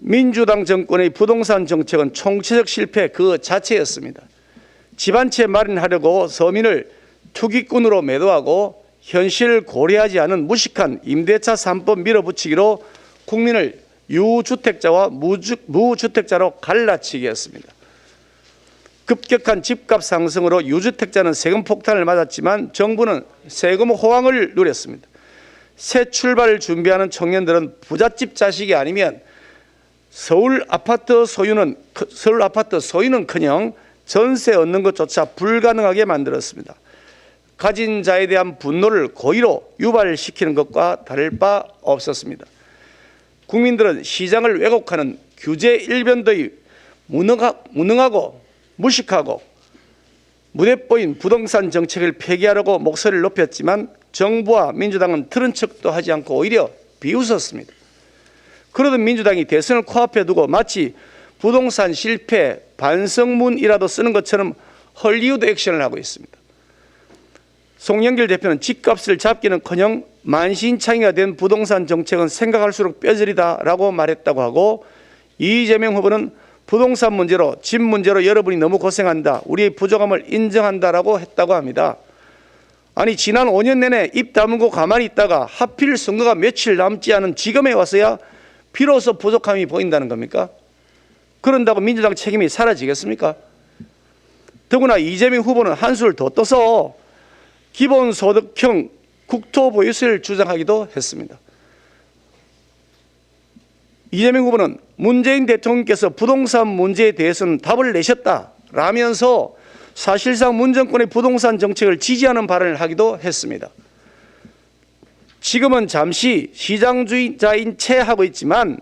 민주당 정권의 부동산 정책은 총체적 실패 그 자체였습니다. 집 한 채 마련하려고 서민을 투기꾼으로 매도하고 현실을 고려하지 않은 무식한 임대차 3법 밀어붙이기로 국민을 유주택자와 무주택자로 갈라치게 했습니다. 급격한 집값 상승으로 유주택자는 세금 폭탄을 맞았지만 정부는 세금 호황을 누렸습니다. 새 출발을 준비하는 청년들은 부잣집 자식이 아니면 서울 아파트 소유는커녕 전세 얻는 것조차 불가능하게 만들었습니다. 가진 자에 대한 분노를 고의로 유발시키는 것과 다를 바 없었습니다. 국민들은 시장을 왜곡하는 규제 일변도의 무능하고 무식하고 무대뽀인 부동산 정책을 폐기하려고 목소리를 높였지만 정부와 민주당은 들은 척도 하지 않고 오히려 비웃었습니다. 그러던 민주당이 대선을 코앞에 두고 마치 부동산 실패 반성문이라도 쓰는 것처럼 헐리우드 액션을 하고 있습니다. 송영길 대표는 집값을 잡기는커녕 만신창이가 된 부동산 정책은 생각할수록 뼈저리다라고 말했다고 하고, 이재명 후보는 부동산 문제로, 집 문제로 여러분이 너무 고생한다, 우리의 부족함을 인정한다라고 했다고 합니다. 아니, 지난 5년 내내 입 다물고 가만히 있다가 하필 선거가 며칠 남지 않은 지금에 와서야 비로소 부족함이 보인다는 겁니까? 그런다고 민주당 책임이 사라지겠습니까? 더구나 이재명 후보는 한술 더 떠서 기본소득형 국토보유세를 주장하기도 했습니다. 이재명 후보는 문재인 대통령께서 부동산 문제에 대해서는 답을 내셨다라면서 사실상 문 정권의 부동산 정책을 지지하는 발언을 하기도 했습니다. 지금은 잠시 시장주의자인 채 하고 있지만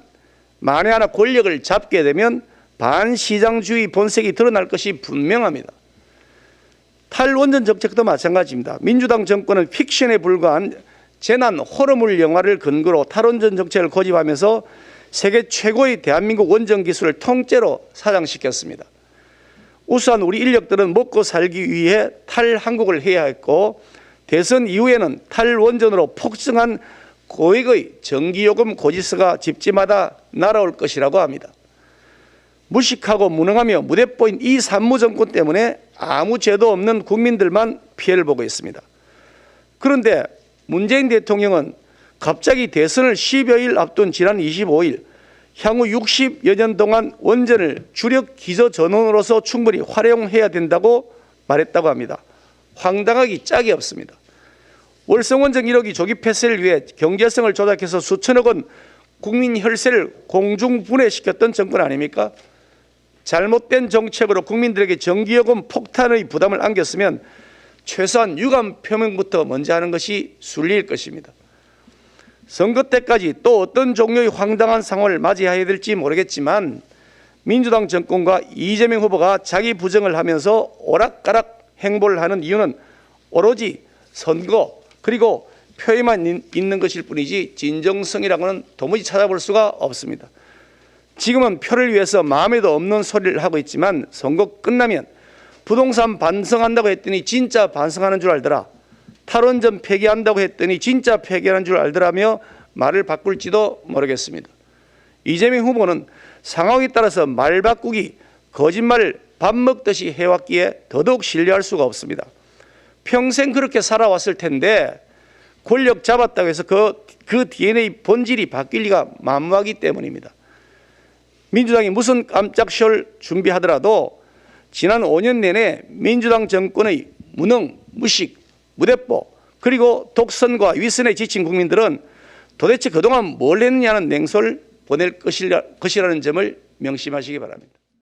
만에 하나 권력을 잡게 되면 반시장주의 본색이 드러날 것이 분명합니다. 탈원전 정책도 마찬가지입니다. 민주당 정권은 픽션에 불과한 재난 호러물 영화를 근거로 탈원전 정책을 고집하면서 세계 최고의 대한민국 원전 기술을 통째로 사장시켰습니다. 우수한 우리 인력들은 먹고 살기 위해 탈한국을 해야 했고, 대선 이후에는 탈원전으로 폭증한 고액의 전기요금 고지서가 집집마다 날아올 것이라고 합니다. 무식하고 무능하며 무대뽀인 이 산무정권 때문에 아무 죄도 없는 국민들만 피해를 보고 있습니다. 그런데 문재인 대통령은 갑자기 대선을 10여일 앞둔 지난 25일 향후 60여 년 동안 원전을 주력 기저전원으로서 충분히 활용해야 된다고 말했다고 합니다. 황당하기 짝이 없습니다. 월성원전 1호기 조기 폐쇄를 위해 경제성을 조작해서 수천억 원 국민 혈세를 공중분해시켰던 정권 아닙니까? 잘못된 정책으로 국민들에게 전기요금 폭탄의 부담을 안겼으면 최소한 유감 표명부터 먼저 하는 것이 순리일 것입니다. 선거 때까지 또 어떤 종류의 황당한 상황을 맞이해야 될지 모르겠지만 민주당 정권과 이재명 후보가 자기 부정을 하면서 오락가락 행보를 하는 이유는 오로지 선거 그리고 표에만 있는 것일 뿐이지 진정성이라고는 도무지 찾아볼 수가 없습니다. 지금은 표를 위해서 마음에도 없는 소리를 하고 있지만 선거 끝나면 부동산 반성한다고 했더니 진짜 반성하는 줄 알더라, 탈원전 폐기한다고 했더니 진짜 폐기하는 줄 알더라며 말을 바꿀지도 모르겠습니다. 이재명 후보는 상황에 따라서 말 바꾸기, 거짓말을 밥 먹듯이 해왔기에 더더욱 신뢰할 수가 없습니다. 평생 그렇게 살아왔을 텐데 권력 잡았다고 해서 그 DNA 본질이 바뀔 리가 만무하기 때문입니다. 민주당이 무슨 깜짝 쇼를 준비하더라도 지난 5년 내내 민주당 정권의 무능, 무식, 무대뽀 그리고 독선과 위선에 지친 국민들은 도대체 그동안 뭘 했느냐는 냉소를 보낼 것이라는 점을 명심하시기 바랍니다.